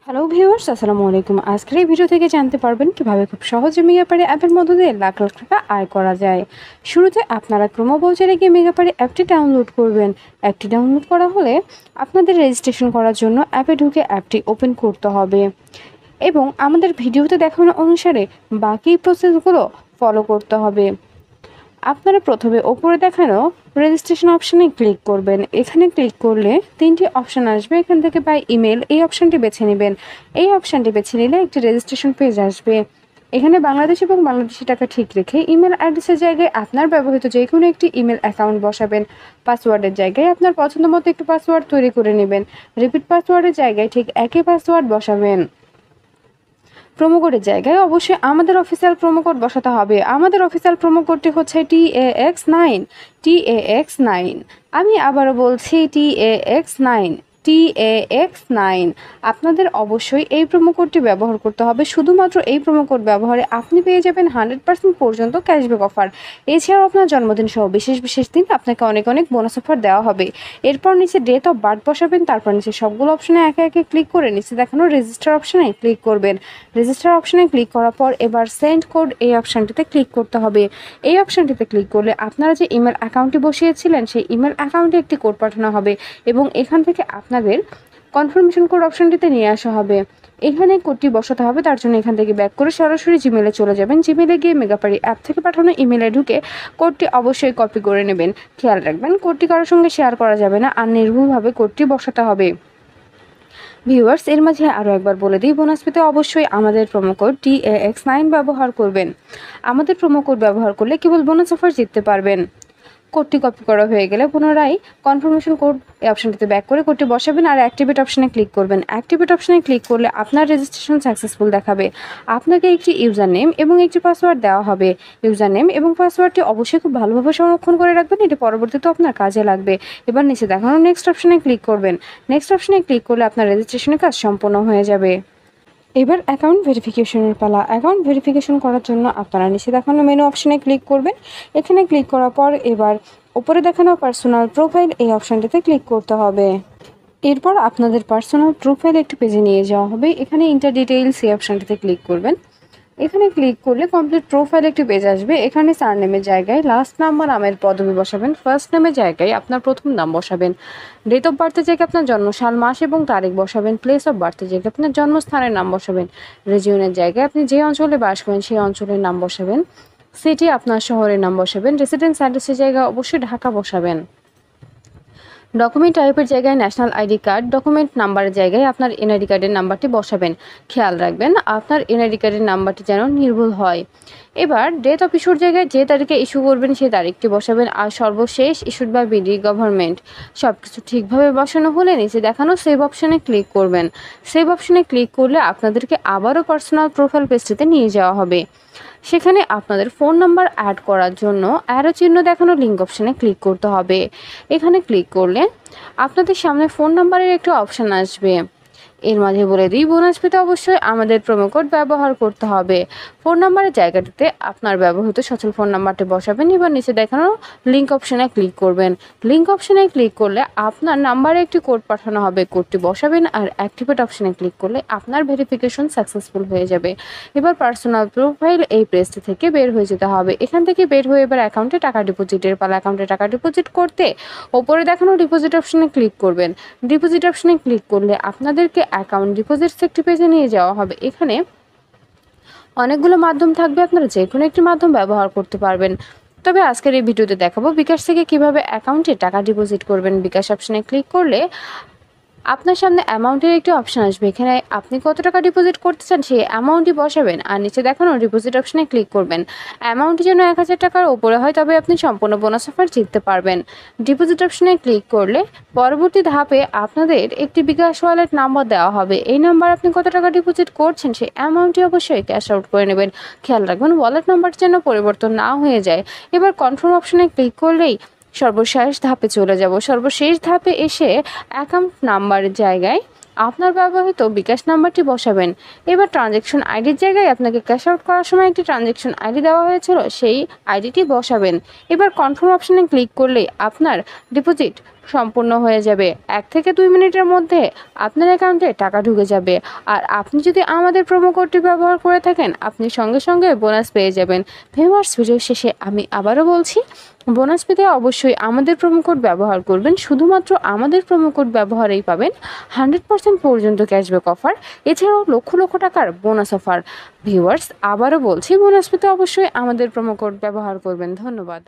Hello viewers, আসসালামু আলাইকুম। আজকের এই ভিডিও থেকে জানতে পারবেন কিভাবে খুব সহজে মেগাপারি অ্যাপের মধ্য দিয়ে লাখ লাখ টাকা আয় করা যায়। শুরুতে আপনারা ক্রোমো ব্রাউজারে গিয়ে মেগাপারি অ্যাপটি ডাউনলোড করবেন। অ্যাপটি ডাউনলোড করা হলে আপনাদের রেজিস্ট্রেশন করার জন্য অ্যাপে ঢুকে অ্যাপটি ওপেন করতে হবে এবং আমাদের ভিডিওতে দেখানো অনুসারে বাকি প্রসেসগুলো ফলো করতে হবে। আপনারা প্রথমে ওপরে দেখানো রেজিস্ট্রেশন অপশানে ক্লিক করবেন। এখানে ক্লিক করলে তিনটি অপশান আসবে। এখান থেকে বাই ইমেল এই অপশানটি বেছে নেবেন। এই অপশানটি বেছে নিলে একটি রেজিস্ট্রেশন পেজ আসবে। এখানে বাংলাদেশ এবং বাংলাদেশি টাকা ঠিক রেখে ইমেল অ্যাড্রেসের জায়গায় আপনার ব্যবহৃত যে কোনো একটি ইমেল অ্যাকাউন্ট বসাবেন। পাসওয়ার্ডের জায়গায় আপনার পছন্দ মতো একটি পাসওয়ার্ড তৈরি করে নেবেন। রিপিট পাসওয়ার্ডের জায়গায় ঠিক একই পাসওয়ার্ড বসাবেন। প্রোমো কোডের জায়গায় অবশ্যই আমাদের অফিসিয়াল প্রোমো কোড বসাতে হবে। আমাদের অফিসিয়াল প্রোমো কোডটি হচ্ছে TAX9। আমি আবারও বলছি TAX9। আপনাদের অবশ্যই এই প্রোমো কোডটি ব্যবহার করতে হবে। শুধুমাত্র এই প্রোমো কোড ব্যবহারে আপনি পেয়ে যাবেন 100% পর্যন্ত ক্যাশব্যাক অফার। এছাড়াও আপনার জন্মদিন সহ বিশেষ দিন আপনাকে অনেক বোনাস অফার দেওয়া হবে। এরপর নিচে ডেট অফ বার্থ বসাবেন। তারপর নিচে সবগুলো অপশনে একে একে ক্লিক করে নিচে দেখানো রেজিস্টার অপশনে ক্লিক করবেন। রেজিস্টার অপশনে ক্লিক করার পর এবার সেন্ড কোড এই অপশানটিতে ক্লিক করতে হবে। এই অপশানটিতে ক্লিক করলে আপনারা যে ইমেল অ্যাকাউন্টটি বসিয়েছিলেন সেই ইমেল অ্যাকাউন্টে একটি কোড পাঠানো হবে এবং এখান থেকে আপনাদের কনফার্মেশন কোড অপশানটিতে নিয়ে আসা হবে। এখানে কোডটি বসাতে হবে। তার জন্য এখান থেকে ব্যাক করে সরাসরি জিমেলে চলে যাবেন। জিমেলে গিয়ে মেগাপারি অ্যাপ থেকে পাঠানো ইমেলে ঢুকে কোডটি অবশ্যই কপি করে নেবেন। খেয়াল রাখবেন কোডটি কারোর সঙ্গে শেয়ার করা যাবে না, আর নির্ভুলভাবে কোডটি বসাতে হবে। ভিউয়ার্স, এর মাঝে আরও একবার বলে দিই, বোনাস পেতে অবশ্যই আমাদের প্রোমো কোড TAX9 ব্যবহার করবেন। আমাদের প্রোমো কোড ব্যবহার করলে কেবল বোনাস অফার জিততে পারবেন। কোডটি কপি করা হয়ে গেলে পুনরায় কনফার্মেশন কোড এই অপশানটিতে ব্যাক করে কোডটি বসাবেন আর অ্যাক্টিভেট অপশানে ক্লিক করবেন। অ্যাক্টিভেট অপশানে ক্লিক করলে আপনার রেজিস্ট্রেশন সাকসেসফুল দেখাবে। আপনাকে একটি ইউজার নেম এবং একটি পাসওয়ার্ড দেওয়া হবে। ইউজার নেম এবং পাসওয়ার্ডটি অবশ্যই খুব ভালোভাবে সংরক্ষণ করে রাখবেন, এটি পরবর্তীতে আপনার কাজে লাগবে। এবার নিচে দেখানো নেক্সট অপশানে ক্লিক করবেন। নেক্সট অপশানে ক্লিক করলে আপনার রেজিস্ট্রেশনের কাজ সম্পন্ন হয়ে যাবে। এবার অ্যাকাউন্ট ভেরিফিকেশনের পালা। অ্যাকাউন্ট ভেরিফিকেশন করার জন্য আপনারা নিচে দেখানো মেনু অপশানে ক্লিক করবেন। এখানে ক্লিক করার পর এবার উপরে দেখানো পার্সোনাল প্রোফাইল এই অপশানটিতে ক্লিক করতে হবে। এরপর আপনাদের পার্সোনাল প্রোফাইল একটি পেজে নিয়ে যাওয়া হবে। এখানে ইন্টার ডিটেইলস এই অপশানটিতে ক্লিক করবেন। এখানে ক্লিক করলে কমপ্লিট প্রোফাইল একটি পেজ আসবে। এখানে সারনেমের জায়গায় লাস্ট নাম বা নামের পদবি বসাবেন। ফার্স্ট নেমের জায়গায় আপনার প্রথম নাম বসাবেন। ডেট অফ বার্থের জায়গায় আপনার জন্ম সাল, মাস এবং তারিখ বসাবেন। প্লেস অফ বার্থের জায়গায় আপনার জন্মস্থানের নাম বসাবেন। রিজিয়নের জায়গায় আপনি যে অঞ্চলে বাস করেন সেই অঞ্চলের নাম বসাবেন। সিটি আপনার শহরের নাম বসাবেন। রেসিডেন্স অ্যাড্রেসের জায়গায় অবশ্যই ঢাকা বসাবেন। ডকুমেন্ট টাইপের জায়গায় ন্যাশনাল আইডি কার্ড, ডকুমেন্ট নাম্বারের জায়গায় আপনার এনআইডি কার্ডের নাম্বারটি বসাবেন। খেয়াল রাখবেন আপনার এনআইডি কার্ডের নাম্বারটি যেন নির্ভুল হয়। এবার ডেট অফ ইস্যুর জায়গায় যে তারিখে ইস্যু করবেন সেই তারিখটি বসাবেন। আর সর্বশেষ ইস্যুড বা বিডি গভর্নমেন্ট সব কিছু ঠিকভাবে বসানো হলে নিচে দেখানো সেভ অপশানে ক্লিক করবেন। সেভ অপশানে ক্লিক করলে আপনাদেরকে আবারও পার্সোনাল প্রোফাইল পেজটিতে নিয়ে যাওয়া হবে। সেখানে আপনাদের ফোন নাম্বার অ্যাড করার জন্য অ্যারো চিহ্ন দেখানো লিঙ্ক অপশানে ক্লিক করতে হবে। এখানে ক্লিক করলে আপনাদের সামনে ফোন নাম্বারের একটি অপশান আসবে। এর মাঝে বলে দিই, বোনাস পেতে অবশ্যই আমাদের প্রোমো কোড ব্যবহার করতে হবে। ফোন নাম্বারের জায়গাটিতে আপনার ব্যবহৃত সচল ফোন নাম্বারটি বসাবেন। এবার নিচে দেখানো লিঙ্ক অপশানে ক্লিক করবেন। লিঙ্ক অপশানে ক্লিক করলে আপনার নাম্বারে একটি কোড পাঠানো হবে। কোডটি বসাবেন আর অ্যাক্টিভেট অপশানে ক্লিক করলে আপনার ভেরিফিকেশন সাকসেসফুল হয়ে যাবে। এবার পার্সোনাল প্রোফাইল এই পেজটি থেকে বের হয়ে যেতে হবে। এখান থেকে বের হয়ে এবার অ্যাকাউন্টে টাকা ডিপোজিটের পালা। অ্যাকাউন্টে টাকা ডিপোজিট করতে ওপরে দেখানো ডিপোজিট অপশানে ক্লিক করবেন। ডিপোজিট অপশানে ক্লিক করলে আপনাদেরকে অ্যাকাউন্ট ডিপোজিটস একটি পেজে নিয়ে যাওয়া হবে। এখানে অনেকগুলো মাধ্যম থাকবে, আপনারা যে কোনো একটি মাধ্যম ব্যবহার করতে পারবেন। তবে আজকের এই ভিডিওতে দেখাবো বিকাশ থেকে কিভাবে অ্যাকাউন্টে টাকা ডিপোজিট করবেন। বিকাশ অপশানে ক্লিক করলে আপনার সামনে অ্যামাউন্টের একটি অপশান আসবে। এখানে আপনি কত টাকা ডিপোজিট করতে চান সেই অ্যামাউন্টই বসাবেন আর নিচে দেখানো ডিপোজিট অপশানে ক্লিক করবেন। অ্যামাউন্টটি যেন 1000 টাকার উপরে হয়, তবে আপনি সম্পূর্ণ বোনাস অফার জিততে পারবেন। ডিপোজিট অপশানে ক্লিক করলে পরবর্তী ধাপে আপনাদের একটি বিকাশ ওয়ালেট নাম্বার দেওয়া হবে। এই নাম্বার আপনি কত টাকা ডিপোজিট করছেন সেই অ্যামাউন্টটি অবশ্যই ক্যাশ আউট করে নেবেন। খেয়াল রাখবেন ওয়ালেট নাম্বারটি যেন পরিবর্তন না হয়ে যায়। এবার কনফার্ম অপশানে ক্লিক করলেই সর্বশেষ ধাপে চলে যাব। সর্বশেষ ধাপে এসে অ্যাকাউন্ট নাম্বারের জায়গায় আপনার ব্যবহৃত বিকাশ নাম্বারটি বসাবেন। এবার ট্রানজ্যাকশন আইডির জায়গায় আপনাকে ক্যাশ আউট করার সময় একটি ট্রানজ্যাকশন আইডি দেওয়া হয়েছিল, সেই আইডিটি বসাবেন। এবার কনফার্ম অপশানে ক্লিক করলে আপনার ডিপোজিট সম্পূর্ণ হয়ে যাবে। 1 থেকে 2 মিনিটের মধ্যে আপনার অ্যাকাউন্টে টাকা ঢুকে যাবে। আর আপনি যদি আমাদের প্রোমো কোডটি ব্যবহার করে থাকেন, আপনি সঙ্গে সঙ্গে বোনাস পেয়ে যাবেন। ভিউয়ার্স, ভিডিও শেষে আমি আবারও বলছি, বোনাস পেতে অবশ্যই আমাদের প্রোমো কোড ব্যবহার করবেন। শুধুমাত্র আমাদের প্রোমো কোড ব্যবহারেই পাবেন 100% পর্যন্ত ক্যাশব্যাক অফার, এছাড়াও লক্ষ লক্ষ টাকার বোনাস অফার। ভিউয়ার্স, আবারও বলছি, বোনাস পেতে অবশ্যই আমাদের প্রোমো কোড ব্যবহার করবেন। ধন্যবাদ।